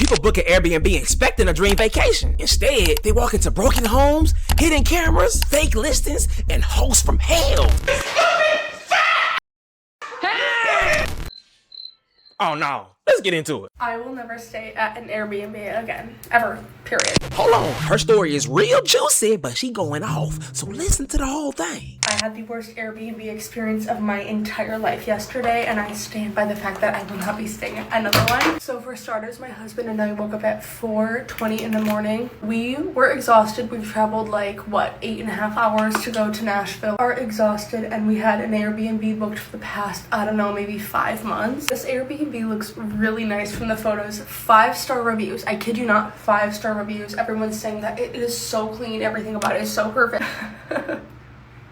People book an Airbnb expecting a dream vacation. Instead, they walk into broken homes, hidden cameras, fake listings, and hosts from hell. Oh no, let's get into it. I will never stay at an Airbnb again, ever, period. Hold on, her story is real juicy, but she going off, so listen to the whole thing. I had the worst Airbnb experience of my entire life yesterday, and I stand by the fact that I will not be staying at another one. So for starters, my husband and I woke up at 4:20 in the morning. We were exhausted. We've traveled like, 8.5 hours to go to Nashville. Are exhausted, and we had an Airbnb booked for the past, I don't know, maybe 5 months. This Airbnb looks really nice from the photos. 5-star reviews. I kid you not, 5-star reviews. Everyone's saying that it is so clean. Everything about it is so perfect.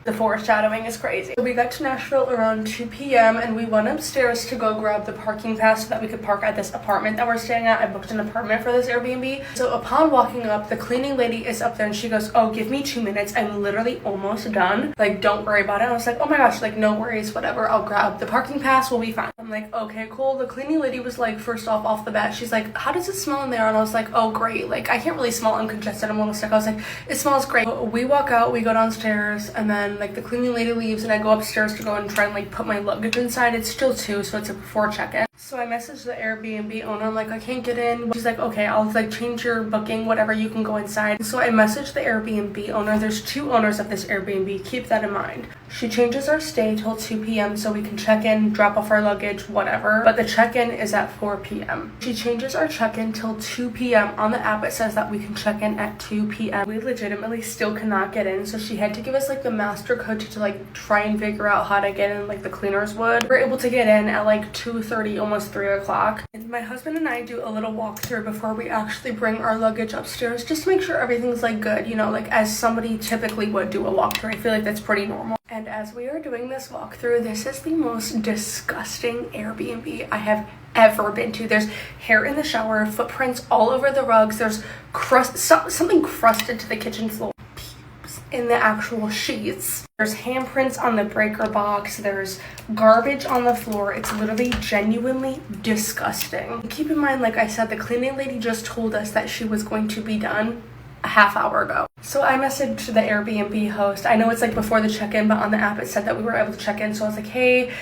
The foreshadowing is crazy. We got to Nashville around 2 p.m. and we went upstairs to go grab the parking pass so that we could park at this apartment that we're staying at. I booked an apartment for this Airbnb. So upon walking up, the cleaning lady is up there and she goes, "Oh, give me 2 minutes. I'm literally almost done. Like, don't worry about it." I was like, "Oh my gosh, like, no worries, whatever. I'll grab the parking pass. We'll be fine." I'm like, "Okay, cool." The cleaning lady was like, first off the bat, she's like, "How does it smell in there?" And I was like, "Oh, great. Like, I can't really smell. I'm congested. I'm a little sick." I was like, "It smells great." We walk out, we go downstairs, and then like the cleaning lady leaves and I go upstairs to go and try and like put my luggage inside. It's still 2, so it's a before check-in. So I messaged the Airbnb owner. I'm like, "I can't get in." She's like, "Okay, I'll like change your booking, whatever, you can go inside." So I messaged the Airbnb owner. There's 2 owners of this Airbnb, keep that in mind. She changes our stay till 2 p.m. so we can check in, drop off our luggage, whatever, but the check-in is at 4 p.m. She changes our check-in till 2 p.m. On the app it says that we can check in at 2 p.m. We legitimately still cannot get in, so she had to give us like the master code to like try and figure out how to get in like the cleaners would. We were able to get in at like 2:30, almost 3 o'clock. And my husband and I do a little walkthrough before we actually bring our luggage upstairs just to make sure everything's like good, you know, like as somebody typically would do a walkthrough. I feel like that's pretty normal. And as we are doing this walkthrough, this is the most disgusting Airbnb I have ever been to. There's hair in the shower, footprints all over the rugs, there's something crusted to the kitchen floor, pubes in the actual sheets. There's handprints on the breaker box. There's garbage on the floor. It's literally genuinely disgusting. Keep in mind, like I said, the cleaning lady just told us that she was going to be done a half hour ago. So I messaged the Airbnb host. I know it's like before the check-in, but on the app it said that we were able to check in. So I was like, "Hey,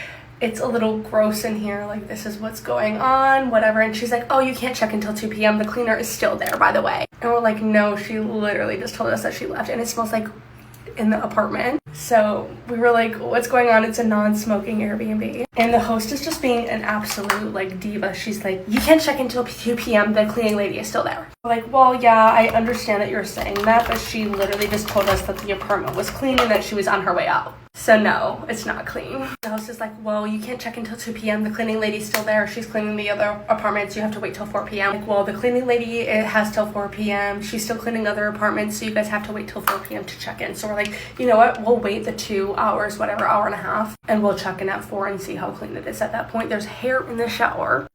it's a little gross in here. Like, this is what's going on, whatever." And she's like, "Oh, you can't check until 2 p.m. The cleaner is still there, by the way." And we're like, "No, she literally just told us that she left." And it smells like in the apartment. So we were like, "What's going on?" It's a non-smoking Airbnb. And the host is just being an absolute like diva. She's like, "You can't check until 2 p.m. The cleaning lady is still there." We're like, "Well, yeah, I understand that you're saying that, but she literally just told us that the apartment was clean and that she was on her way out. So no, it's not clean." The host is like, "Well, you can't check until 2 p.m. The cleaning lady's still there. She's cleaning the other apartments. You have to wait till 4 p.m. Like, "Well, the cleaning lady, it has till 4 p.m. She's still cleaning other apartments, so you guys have to wait till 4 p.m. to check in." So we're like, "You know what? We'll wait the 2 hours, whatever, hour and a half, and we'll check in at 4 and see how clean it is." At that point, there's hair in the shower,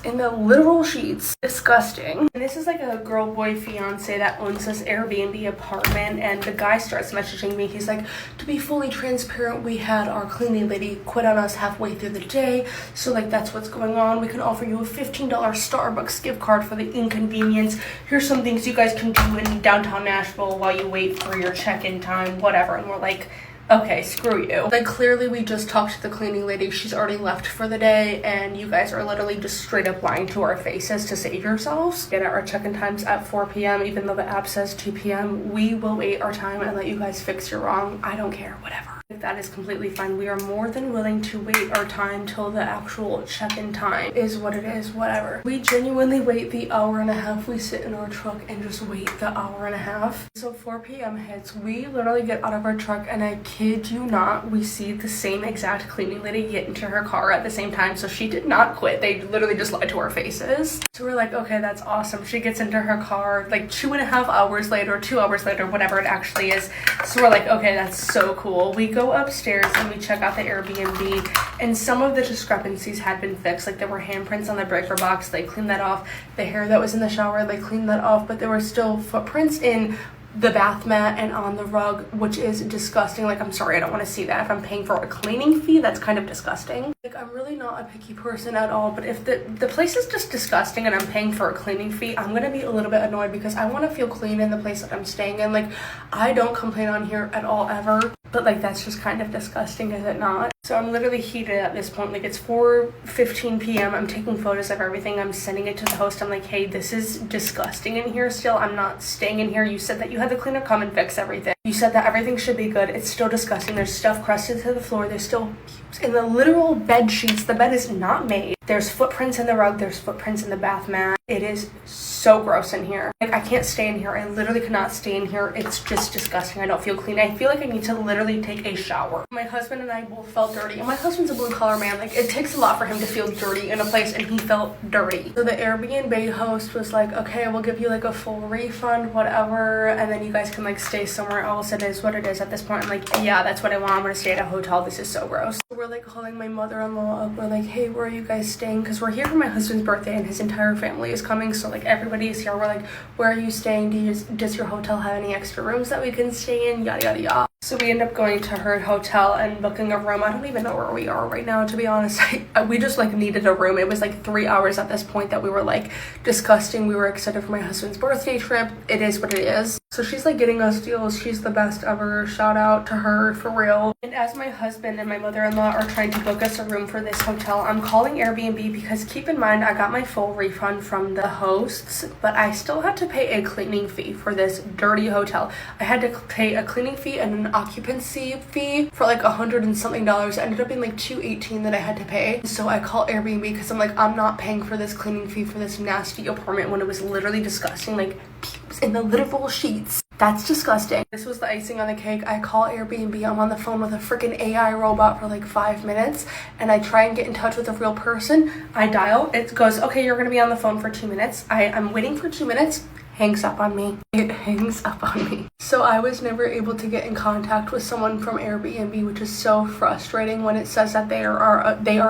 in the literal sheets. Disgusting. And this is like a girl boy fiance that owns this Airbnb apartment, and the guy starts messaging me. He's like, "To be fully transparent, we had our cleaning lady quit on us halfway through the day, so like that's what's going on. We can offer you a $15 Starbucks gift card for the inconvenience. Here's some things you guys can do in downtown Nashville while you wait for your check-in time, whatever." And we're like, "Okay, screw you." Like, clearly we just talked to the cleaning lady. She's already left for the day, and you guys are literally just straight up lying to our faces to save yourselves. Get our check-in times at 4 p.m. even though the app says 2 p.m. We will wait our time and let you guys fix your wrong. I don't care, whatever. If that is completely fine, we are more than willing to wait our time till the actual check-in time is what it is, whatever. We genuinely wait the hour and a half. We sit in our truck and just wait the hour and a half. So 4 p.m. hits, we literally get out of our truck, and I kid you not, we see the same exact cleaning lady get into her car at the same time. So she did not quit. They literally just lied to our faces. So we're like, "Okay, that's awesome." She gets into her car like 2.5 hours later, 2 hours later, whatever it actually is. So we're like, "Okay, that's so cool." We go upstairs and we check out the Airbnb, and some of the discrepancies had been fixed. Like, there were handprints on the breaker box. They cleaned that off. The hair that was in the shower, they cleaned that off, but there were still footprints in the bath mat and on the rug, which is disgusting. Like, I'm sorry, I don't want to see that. If I'm paying for a cleaning fee, that's kind of disgusting. Like, I'm really not a picky person at all, but if the place is just disgusting and I'm paying for a cleaning fee, I'm gonna be a little bit annoyed because I want to feel clean in the place that I'm staying in. Like, I don't complain on here at all ever, but like, that's just kind of disgusting, is it not? So I'm literally heated at this point. Like, it's 4:15 p.m. I'm taking photos of everything. I'm sending it to the host. I'm like, hey, this is disgusting in here still. I'm not staying in here. You said that you had the cleaner come and fix everything. You said that everything should be good. It's still disgusting. There's stuff crusted to the floor. There's still pubes in the literal bed sheets. The bed is not made. There's footprints in the rug. There's footprints in the bath mat. It is so gross in here. Like, I can't stay in here. I literally cannot stay in here. It's just disgusting. I don't feel clean. I feel like I need to literally take a shower. My husband and I both felt dirty. And my husband's a blue collar man. Like, it takes a lot for him to feel dirty in a place, and he felt dirty. So the Airbnb host was like, okay, we'll give you like a full refund, whatever, and then you guys can like stay somewhere else. It is what it is at this point. I'm like, yeah, that's what I want. I'm gonna stay at a hotel. This is so gross. We're like calling my mother-in-law up. We're like, hey, where are you guys staying? Because we're here for my husband's birthday and his entire family is coming, so like everybody is here. We're like, where are you staying? Does your hotel have any extra rooms that we can stay in? Yada yada yada. So we end up going to her hotel and booking a room. I don't even know where we are right now, to be honest. We just like needed a room. It was like 3 hours at this point that we were like disgusting. We were excited for my husband's birthday trip. It is what it is. So she's like getting us deals. She's the best ever. Shout out to her, for real. And as my husband and my mother-in-law are trying to book us a room for this hotel, I'm calling Airbnb because keep in mind, I got my full refund from the hosts, but I still had to pay a cleaning fee for this dirty hotel. I had to pay a cleaning fee and an occupancy fee for like $100 and something. It ended up being like $218 that I had to pay. So I call Airbnb because I'm like, I'm not paying for this cleaning fee for this nasty apartment when it was literally disgusting. Like, pubes in the literal sheets. That's disgusting. This was the icing on the cake. I call Airbnb. I'm on the phone with a freaking AI robot for like 5 minutes, and I try and get in touch with a real person. I dial. It goes, okay, you're gonna be on the phone for 2 minutes. I'm waiting for 2 minutes. Hangs up on me. It hangs up on me. So I was never able to get in contact with someone from Airbnb, which is so frustrating when it says that they are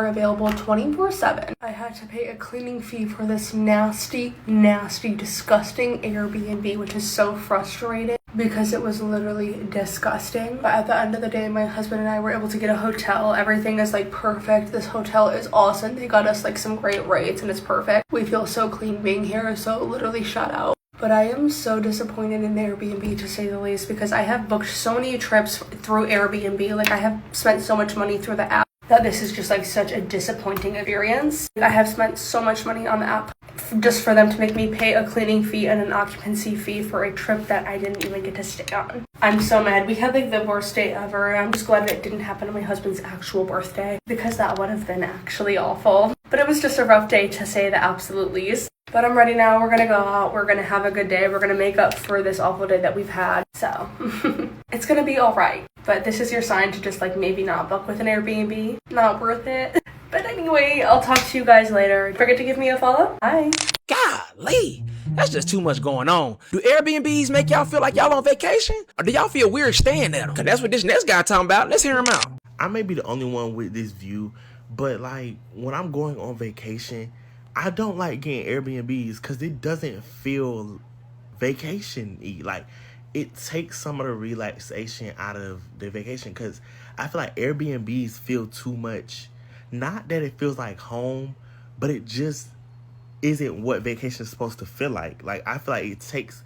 available 24/7. I had to pay a cleaning fee for this nasty, disgusting Airbnb, which is so frustrating because it was literally disgusting. But at the end of the day, my husband and I were able to get a hotel. Everything is like perfect. This hotel is awesome. They got us like some great rates and it's perfect. We feel so clean being here, so literally shout out. But I am so disappointed in Airbnb, to say the least, because I have booked so many trips through Airbnb. Like, I have spent so much money through the app that this is just like such a disappointing experience. I have spent so much money on the app just for them to make me pay a cleaning fee and an occupancy fee for a trip that I didn't even get to stay on. I'm so mad. We had like the worst day ever. I'm just glad that it didn't happen on my husband's actual birthday, because that would have been actually awful. But it was just a rough day, to say the absolute least. But I'm ready now. We're gonna go out. We're gonna have a good day. We're gonna make up for this awful day that we've had. So it's gonna be all right. But this is your sign to just like maybe not book with an Airbnb. Not worth it. But anyway, I'll talk to you guys later. Don't forget to give me a follow. Bye. Golly, that's just too much going on. Do Airbnbs make y'all feel like y'all on vacation? Or do y'all feel weird staying at them? Because that's what this next guy talking about. Let's hear him out. I may be the only one with this view, but like when I'm going on vacation, I don't like getting Airbnbs because it doesn't feel vacation-y. Like, it takes some of the relaxation out of the vacation, because I feel like Airbnbs feel too much. Not that it feels like home, but it just isn't what vacation is supposed to feel like. Like, I feel like it takes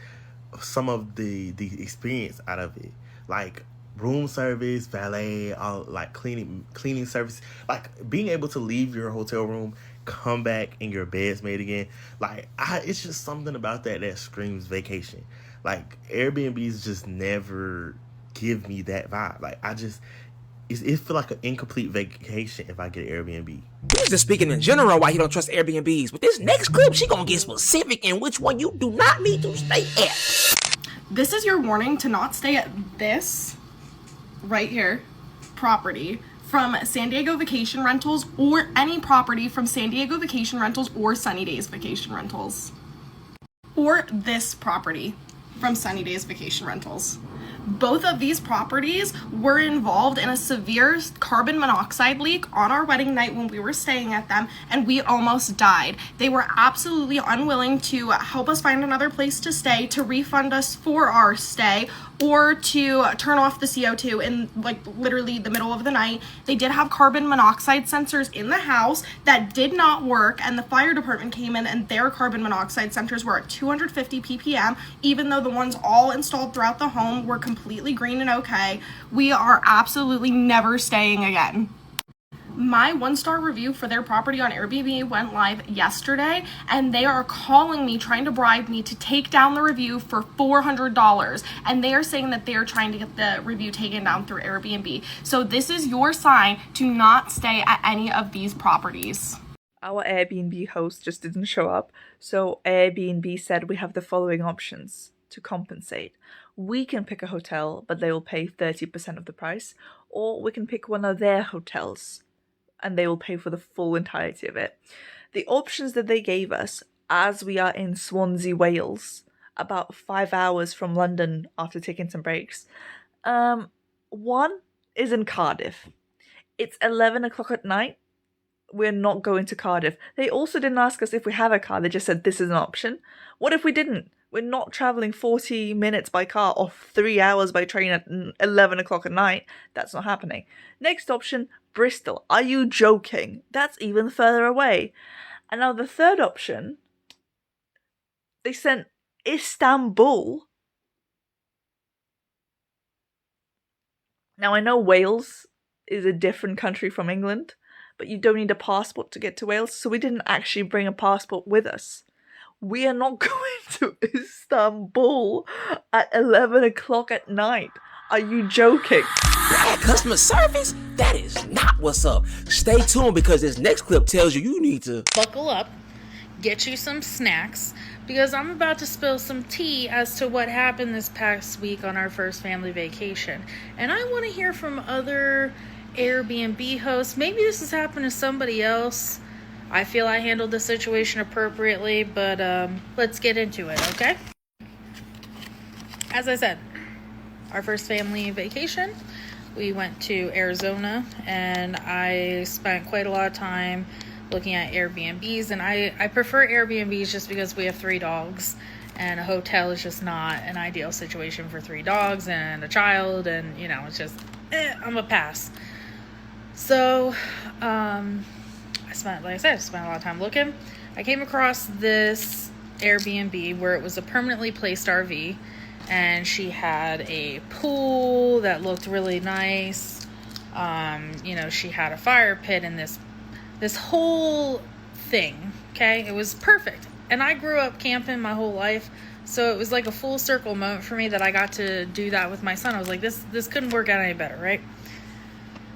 some of the experience out of it. Like, room service, valet, all like cleaning service. Like, being able to leave your hotel room, come back and your bed's made again. Like, it's just something about that screams vacation. Like, Airbnbs just never give me that vibe. Like, it feel like an incomplete vacation if I get an Airbnb. He's just speaking in general why he don't trust Airbnbs. But this next clip, she gonna get specific in which one you do not need to stay at. This is your warning to not stay at this right here property from San Diego Vacation Rentals, or any property from San Diego Vacation Rentals or Sunny Days Vacation Rentals, or this property from Sunny Days Vacation Rentals. Both of these properties were involved in a severe carbon monoxide leak on our wedding night when we were staying at them, and we almost died. They were absolutely unwilling to help us find another place to stay, to refund us for our stay, or to turn off the CO2 in like literally the middle of the night. They did have carbon monoxide sensors in the house that did not work, and the fire department came in and their carbon monoxide sensors were at 250 ppm, even though the ones all installed throughout the home were completely green and okay. We are absolutely never staying again. My 1-star review for their property on Airbnb went live yesterday, and they are calling me, trying to bribe me to take down the review for $400. And they are saying that they are trying to get the review taken down through Airbnb. So this is your sign to not stay at any of these properties. Our Airbnb host just didn't show up, so Airbnb said we have the following options to compensate. We can pick a hotel, but they will pay 30% of the price, or we can pick one of their hotels and they will pay for the full entirety of it. The options that they gave us, as we are in Swansea, Wales, about 5 hours from London after taking some breaks. One is in Cardiff. It's 11 o'clock at night. We're not going to Cardiff. They also didn't ask us if we have a car. They just said this is an option. What if we didn't? We're not traveling 40 minutes by car or 3 hours by train at 11 o'clock at night. That's not happening. Next option, Bristol. Are you joking? That's even further away. And now the third option, they sent Istanbul. Now I know Wales is a different country from England, but you don't need a passport to get to Wales, so we didn't actually bring a passport with us. We are not going to Istanbul at 11 o'clock at night. Are you joking? Bad customer service? That is not what's up. Stay tuned because this next clip tells you need to buckle up, get you some snacks, because I'm about to spill some tea as to what happened this past week on our first family vacation. And I want to hear from other Airbnb hosts. Maybe this has happened to somebody else. I feel I handled the situation appropriately, but let's get into it, okay? As I said, our first family vacation, we went to Arizona, and I spent quite a lot of time looking at Airbnbs, and I prefer Airbnbs just because we have 3 dogs, and a hotel is just not an ideal situation for 3 dogs and a child, and, you know, it's just, I'm a pass. So, I spent a lot of time looking. I came across this Airbnb where it was a permanently placed RV, and she had a pool that looked really nice. You know, she had a fire pit and this whole thing, okay? It was perfect. And I grew up camping my whole life, so it was like a full circle moment for me that I got to do that with my son. I was like, this couldn't work out any better, right?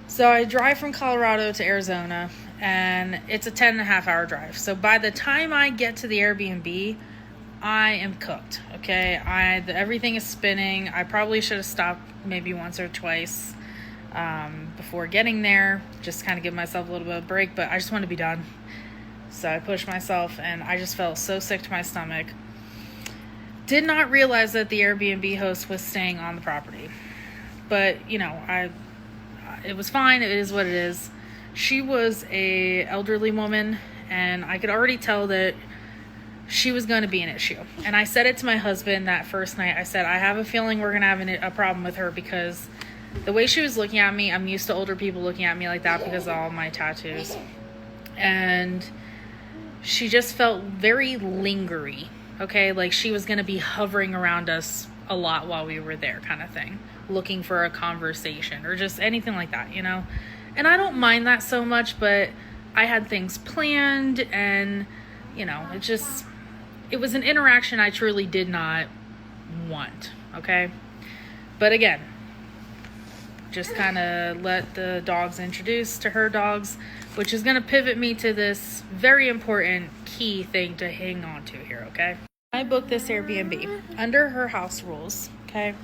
So I drive from Colorado to Arizona, and it's a 10.5-hour drive. So by the time I get to the Airbnb, I am cooked, okay? Everything is spinning. I probably should have stopped maybe once or twice before getting there, just kind of give myself a little bit of a break, but I just wanted to be done. So I pushed myself, and I just felt so sick to my stomach. Did not realize that the Airbnb host was staying on the property. But, you know, it was fine. It is what it is. She was a elderly woman, and I could already tell that she was going to be an issue. And I said it to my husband that first night. I said, I have a feeling we're going to have a problem with her, because the way she was looking at me, I'm used to older people looking at me like that because of all my tattoos. And she just felt very lingery, okay? Like she was going to be hovering around us a lot while we were there, kind of thing, looking for a conversation or just anything like that, you know? And I don't mind that so much, but I had things planned, and, you know, it was an interaction I truly did not want, okay? But again, just kind of let the dogs introduce to her dogs, which is going to pivot me to this very important key thing to hang on to here, okay? I booked this Airbnb under her house rules, okay?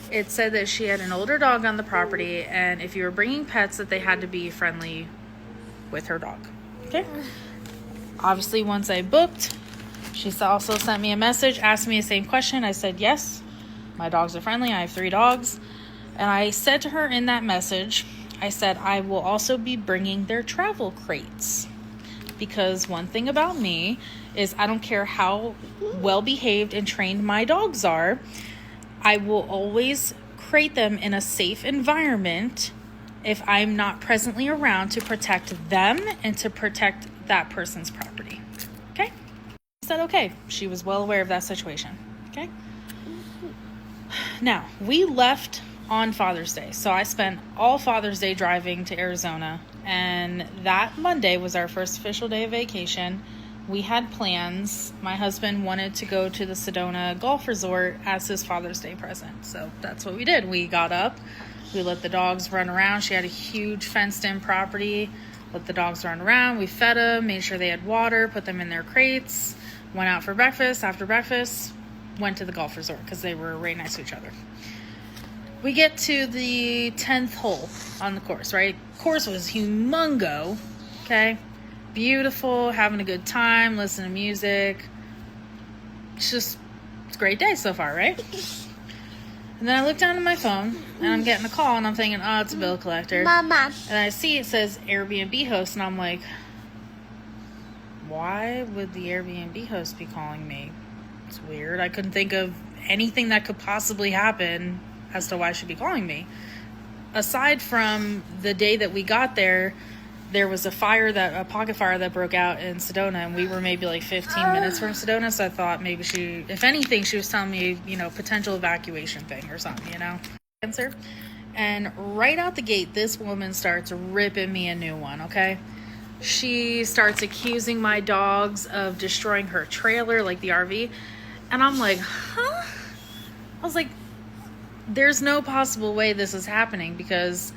It said that she had an older dog on the property, and if you were bringing pets, that they had to be friendly with her dog, okay? Obviously, once I booked, she also sent me a message, asked me the same question. I said yes. My dogs are friendly. I have 3 dogs. And I said to her in that message, I said, I will also be bringing their travel crates. Because one thing about me is I don't care how well behaved and trained my dogs are, I will always crate them in a safe environment if I'm not presently around to protect them and to protect that person's property. Okay? I said okay. She was well aware of that situation. Okay? Now, we left on Father's Day. So I spent all Father's Day driving to Arizona, and that Monday was our first official day of vacation. We had plans. My husband wanted to go to the Sedona golf resort as his Father's Day present. So that's what we did. We got up, we let the dogs run around. She had a huge fenced-in property. Let the dogs run around. We fed them, made sure they had water, put them in their crates, went out for breakfast. After breakfast, went to the golf resort because they were right next to each other. We get to the 10th hole on the course, right? Course was humongo, okay? Beautiful, having a good time, listening to music. It's a great day so far, right? And then I look down at my phone, and I'm getting a call, and I'm thinking, oh, it's a bill collector. Mama. And I see it says Airbnb host, and I'm like, why would the Airbnb host be calling me? It's weird. I couldn't think of anything that could possibly happen as to why she'd be calling me. Aside from the day that we got there, there was a pocket fire that broke out in Sedona, and we were maybe like 15 minutes from Sedona, so I thought maybe if anything, she was telling me, potential evacuation thing or something, Answer. And right out the gate, this woman starts ripping me a new one, okay? She starts accusing my dogs of destroying her trailer, like the RV, and I'm like, huh? I was like, there's no possible way this is happening because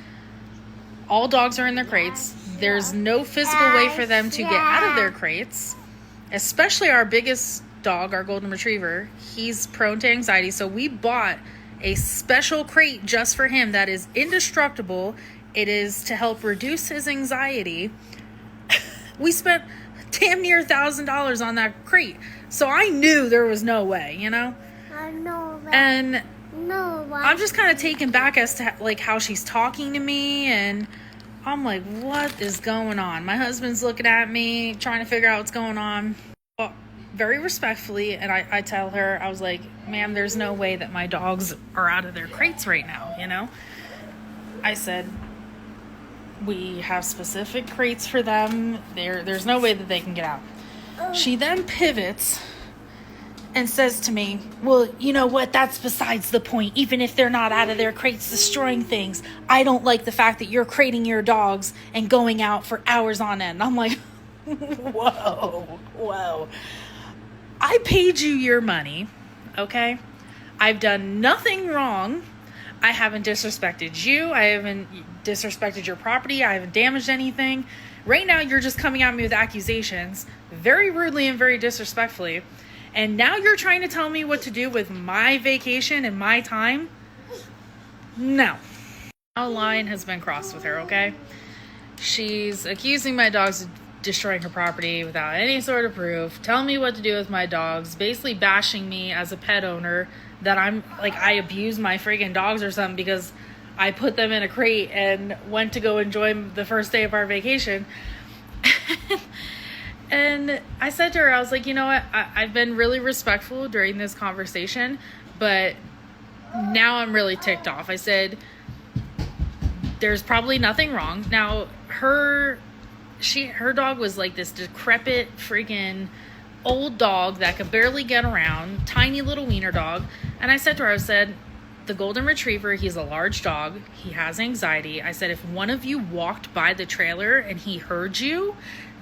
all dogs are in their crates. There's no physical way for them to get out of their crates, especially our biggest dog, our golden retriever. He's prone to anxiety, so we bought a special crate just for him that is indestructible. It is to help reduce his anxiety. We spent damn near $1,000 on that crate, so I knew there was no way, I know that. And No, I'm just kind of taken back as to how she's talking to me, and I'm like, what is going on? My husband's looking at me, trying to figure out what's going on. Well, very respectfully, and I tell her, I was like, ma'am, there's no way that my dogs are out of their crates right now, I said, we have specific crates for them. There's no way that they can get out. She then pivots and says to me, well, you know what? That's besides the point. Even if they're not out of their crates destroying things, I don't like the fact that you're crating your dogs and going out for hours on end. I'm like, whoa. I paid you your money, okay? I've done nothing wrong. I haven't disrespected you. I haven't disrespected your property. I haven't damaged anything. Right now, you're just coming at me with accusations, very rudely and very disrespectfully. And now you're trying to tell me what to do with my vacation and my time? No. A line has been crossed with her, okay? She's accusing my dogs of destroying her property without any sort of proof, telling me what to do with my dogs, basically bashing me as a pet owner that I abuse my friggin' dogs or something because I put them in a crate and went to go enjoy the first day of our vacation. And I said to her, I was like, you know what? I've been really respectful during this conversation, but now I'm really ticked off. I said, there's probably nothing wrong. Now, her dog was like this decrepit freaking old dog that could barely get around, tiny little wiener dog. And I said to her, I said, the golden retriever, he's a large dog. He has anxiety. I said, if one of you walked by the trailer and he heard you,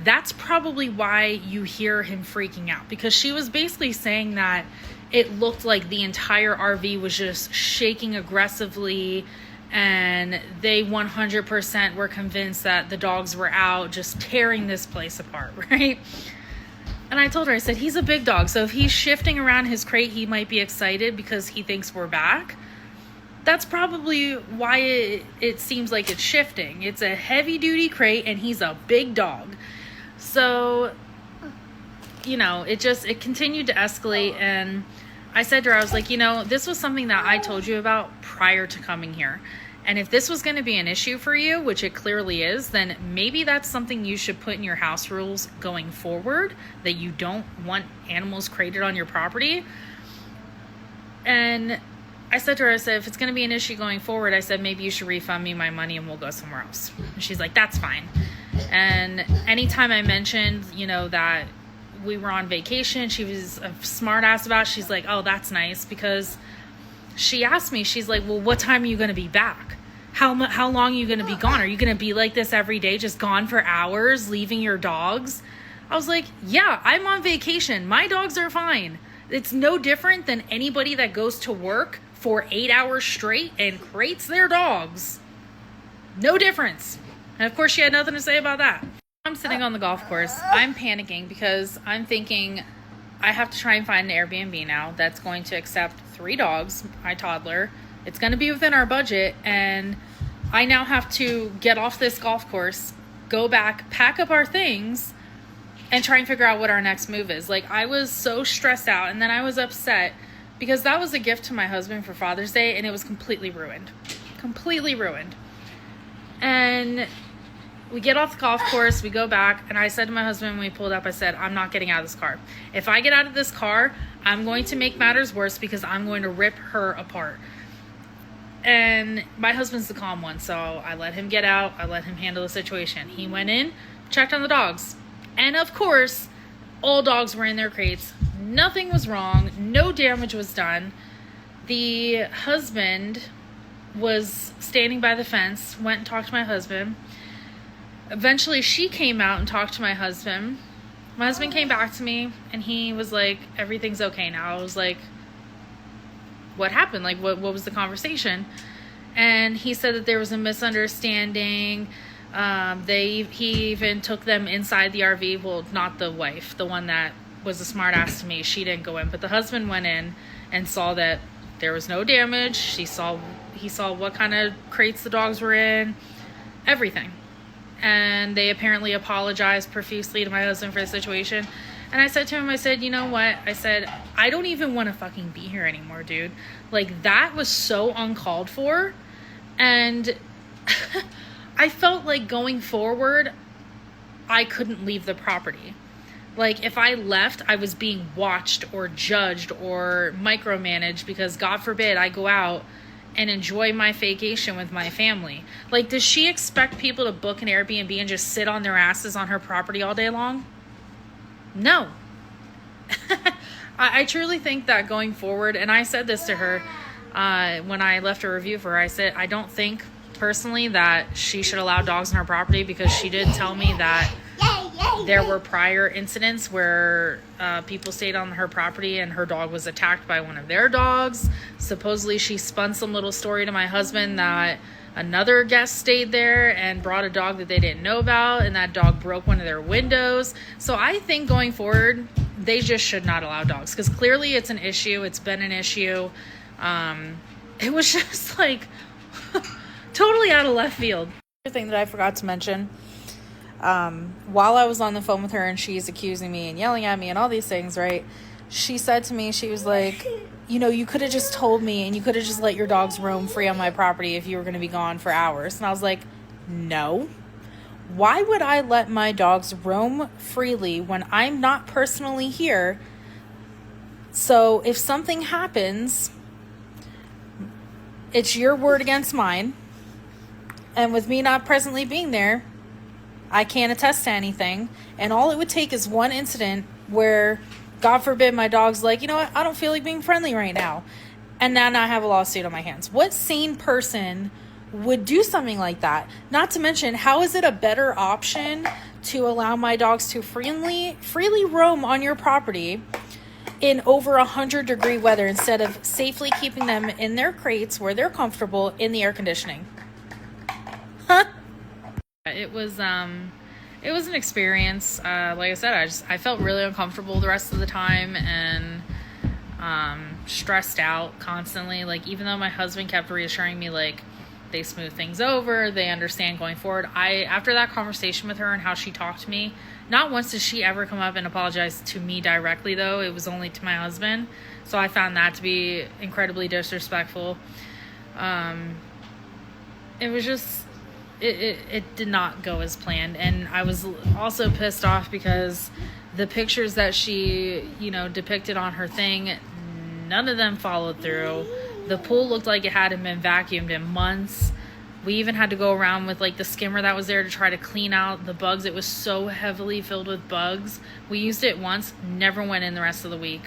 that's probably why you hear him freaking out. Because she was basically saying that it looked like the entire RV was just shaking aggressively, and they 100% were convinced that the dogs were out just tearing this place apart, right? And I told her, I said, he's a big dog, so if he's shifting around his crate, he might be excited because he thinks we're back. That's probably why it seems like it's shifting. It's a heavy-duty crate, and he's a big dog. So, it continued to escalate, and I said to her, I was like, you know, this was something that I told you about prior to coming here. And if this was going to be an issue for you, which it clearly is, then maybe that's something you should put in your house rules going forward, that you don't want animals crated on your property. And I said to her, I said, if it's going to be an issue going forward, I said, maybe you should refund me my money and we'll go somewhere else. And she's like, that's fine. And anytime I mentioned, you know, that we were on vacation, she was a smart ass about it. She's like, oh, that's nice, because she asked me, she's like, well, what time are you going to be back? How long are you going to be gone? Are you going to be like this every day, just gone for hours, leaving your dogs? I was like, yeah, I'm on vacation. My dogs are fine. It's no different than anybody that goes to work for 8 hours straight and crates their dogs. No difference. And of course, she had nothing to say about that. I'm sitting on the golf course. I'm panicking because I'm thinking I have to try and find an Airbnb now that's going to accept 3 dogs, my toddler. It's going to be within our budget, and I now have to get off this golf course, go back, pack up our things, and try and figure out what our next move is. Like, I was so stressed out, and then I was upset because that was a gift to my husband for Father's Day, and it was completely ruined. Completely ruined. And we get off the golf course, we go back, and I said to my husband when we pulled up, I said, I'm not getting out of this car. If I get out of this car, I'm going to make matters worse because I'm going to rip her apart. And my husband's the calm one, so I let him get out. I let him handle the situation. He went in, checked on the dogs. And of course, all dogs were in their crates. Nothing was wrong. No damage was done. The husband was standing by the fence, went and talked to my husband. Eventually, she came out and talked to my husband. My husband came back to me, and he was like, everything's okay now. I was like, what happened? Like, what was the conversation? And he said that there was a misunderstanding. He even took them inside the RV. Well, not the wife, the one that was a smart ass to me. She didn't go in, but the husband went in and saw that there was no damage. He saw what kind of crates the dogs were in, everything. And they apparently apologized profusely to my husband for the situation. And I said to him, I said, you know what? I said, I don't even want to fucking be here anymore, dude. Like, that was so uncalled for. And I felt like going forward, I couldn't leave the property. Like, if I left, I was being watched or judged or micromanaged because, God forbid, I go out and enjoy my vacation with my family. Like, does she expect people to book an Airbnb and just sit on their asses on her property all day long? No. I truly think that going forward, and I said this to her when I left a review for her, I said, I don't think personally that she should allow dogs on her property, because she did tell me that there were prior incidents where people stayed on her property and her dog was attacked by one of their dogs. Supposedly she spun some little story to my husband that another guest stayed there and brought a dog that they didn't know about, and that dog broke one of their windows. So I think going forward, they just should not allow dogs, because clearly it's an issue. It's been an issue. It was just like totally out of left field. Another thing that I forgot to mention, while I was on the phone with her and she's accusing me and yelling at me and all these things, right? She said to me, she was like, you know, you could have just told me and you could have just let your dogs roam free on my property if you were going to be gone for hours. And I was like, no. Why would I let my dogs roam freely when I'm not personally here? So if something happens, it's your word against mine. And with me not presently being there, I can't attest to anything. And all it would take is one incident where, God forbid, my dog's like, you know what, I don't feel like being friendly right now. And then I have a lawsuit on my hands. What sane person would do something like that? Not to mention, how is it a better option to allow my dogs to freely roam on your property in over 100-degree weather instead of safely keeping them in their crates where they're comfortable in the air conditioning? Huh? It was an experience. Like I said, I felt really uncomfortable the rest of the time and stressed out constantly. Like, even though my husband kept reassuring me, like, they smooth things over, they understand going forward. After that conversation with her and how she talked to me, not once did she ever come up and apologize to me directly, though. It was only to my husband. So I found that to be incredibly disrespectful. It was just, it did not go as planned. And I was also pissed off because the pictures that she, depicted on her thing, none of them followed through. The pool looked like it hadn't been vacuumed in months. We even had to go around with like the skimmer that was there to try to clean out the bugs. It was so heavily filled with bugs. We used it once, never went in the rest of the week.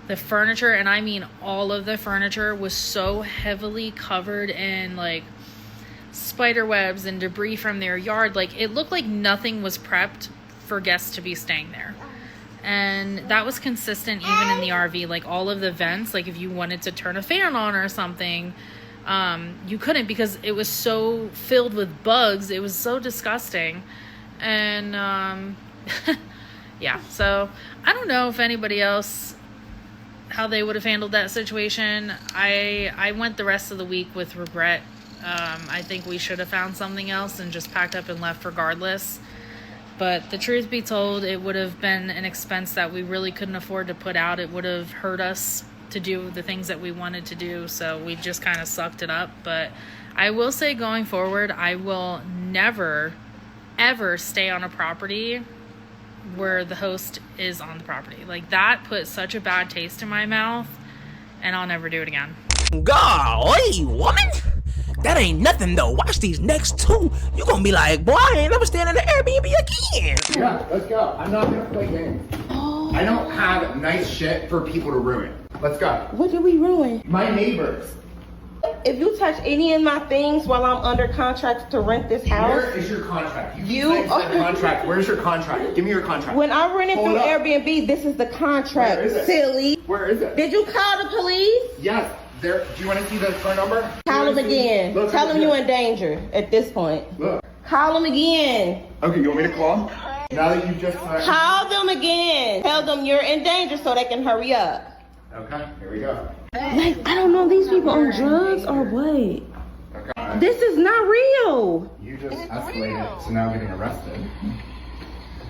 The furniture, and I mean all of the furniture, was so heavily covered in like spider webs and debris from their yard. Like, it looked like nothing was prepped for guests to be staying there. And that was consistent even in the RV. Like, all of the vents, like if you wanted to turn a fan on or something, you couldn't because it was so filled with bugs. It was so disgusting. And yeah, so I don't know if anybody else, how they would have handled that situation. I went the rest of the week with regret. I think we should have found something else and just packed up and left regardless. But the truth be told, it would have been an expense that we really couldn't afford to put out. It would have hurt us to do the things that we wanted to do, so we just kind of sucked it up. But I will say, going forward, I will never, ever stay on a property where the host is on the property. Like, that put such a bad taste in my mouth, and I'll never do it again. Golly, woman! That ain't nothing though. Watch these next two. You gonna be like, boy, I ain't never staying in the Airbnb again. Yeah, let's go. I'm not gonna play games. I don't have nice shit for people to ruin. Let's go. What did we ruin? My neighbors. If you touch any of my things while I'm under contract to rent this house. Where is your contract? You contract. Where's your contract? Give me your contract. When I rent it Hold through up. Airbnb, this is the contract, Where is it? silly. Where is it? Did you call the police? Yes. There. Do you want to see the phone number? Call them again. Look, Tell them look. you're in danger at this point. Look. Call them again. Okay, you want me to call? Now that you've just Call them again. Tell them you're in danger so they can hurry up. Okay, here we go. Like, I don't know, these people on drugs or what? Okay. This is not real. You just escalated to now getting arrested.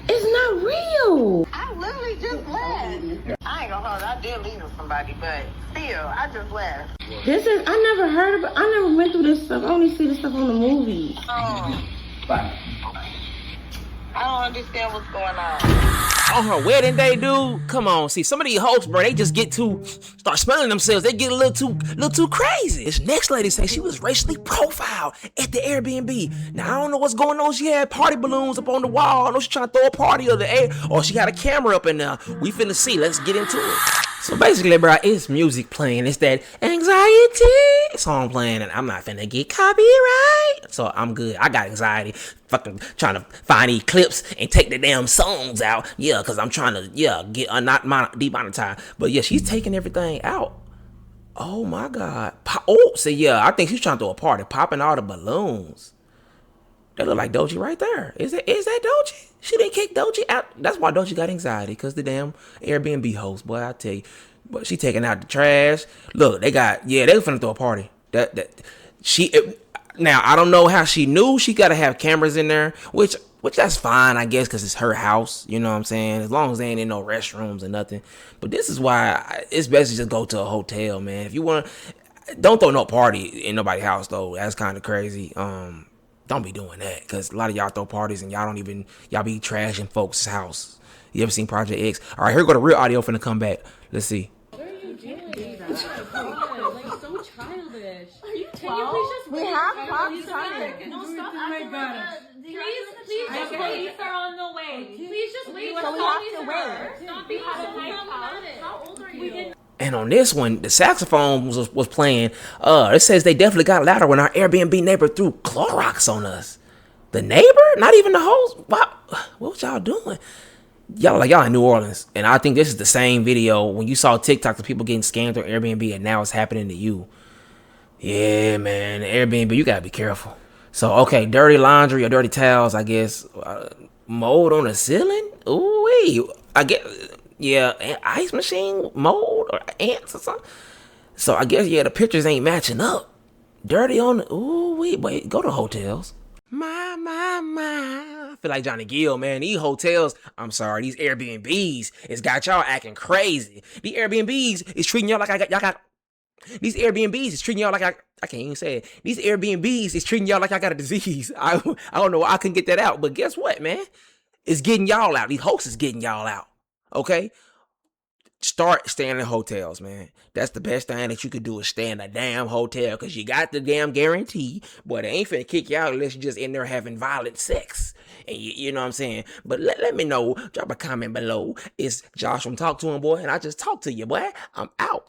It's not real. I literally just left. Yeah. I ain't gonna hold. I did leave with somebody, but still, I just left. I never heard of it. I never went through this stuff. I only see this stuff on the movies. Bye. I don't understand what's going on. On her wedding day, dude. Come on, see, some of these hosts, bro, they just start smelling themselves. They get a little too crazy. This next lady say she was racially profiled at the Airbnb. Now I don't know what's going on. She had party balloons up on the wall. I know she trying to throw a party of the air, or she had a camera up in there. We finna see. Let's get into it. So basically, bro, it's music playing. It's that anxiety song playing, and I'm not finna get copyright. So I'm good. I got anxiety. Fucking trying to find these clips and take the damn songs out. Yeah, because I'm trying to, get not demonetized. But yeah, she's taking everything out. Oh my God. I think she's trying to throw a party, popping all the balloons. That look like Doechii right there. Is that Doechii? She didn't kick Doechii out. That's why Doechii got anxiety, because the damn Airbnb host, boy, I tell you. But she taking out the trash. Look, they finna throw a party. Now, I don't know how she knew. She got to have cameras in there, which that's fine, I guess, because it's her house. You know what I'm saying? As long as they ain't in no restrooms or nothing. But this is why it's best to just go to a hotel, man. If you want to, don't throw no party in nobody's house, though. That's kind of crazy. Don't be doing that, because a lot of y'all throw parties and y'all be trashing folks' house. You ever seen Project X? All right, here go the real audio finna come back. Let's see. What are you doing? Like, so childish. Are you 12? Can you please just We have clocks time. No, stop acting Please, the police are on the way. Please just wait. So we have to wait. Don't be out of my house. How old are you? And on this one, the saxophone was playing. It says they definitely got louder when our Airbnb neighbor threw Clorox on us. The neighbor? Not even the host? Wow. What y'all doing? Y'all in New Orleans. And I think this is the same video when you saw TikTok of people getting scammed through Airbnb, and now it's happening to you. Yeah, man. Airbnb, you gotta be careful. So, okay, dirty laundry or dirty towels, I guess. Mold on the ceiling? Ooh, wee. I guess... Yeah, ice machine mold or ants or something. So I guess, the pictures ain't matching up. Dirty on the, ooh Ooh, wait, go to hotels. My. I feel like Johnny Gill, man. These hotels, I'm sorry, these Airbnbs, it's got y'all acting crazy. These Airbnbs is treating y'all like these Airbnbs is treating y'all like I can't even say it. These Airbnbs is treating y'all like I got a disease. I don't know why I couldn't get that out, but guess what, man? It's getting y'all out. These hosts is getting y'all out. Okay? Start staying in hotels, man. That's the best thing that you could do is stay in a damn hotel because you got the damn guarantee. Boy, they ain't finna kick you out unless you're just in there having violent sex. And you know what I'm saying? But let me know. Drop a comment below. It's Josh from Talk to Him, boy. And I just talked to you, boy. I'm out.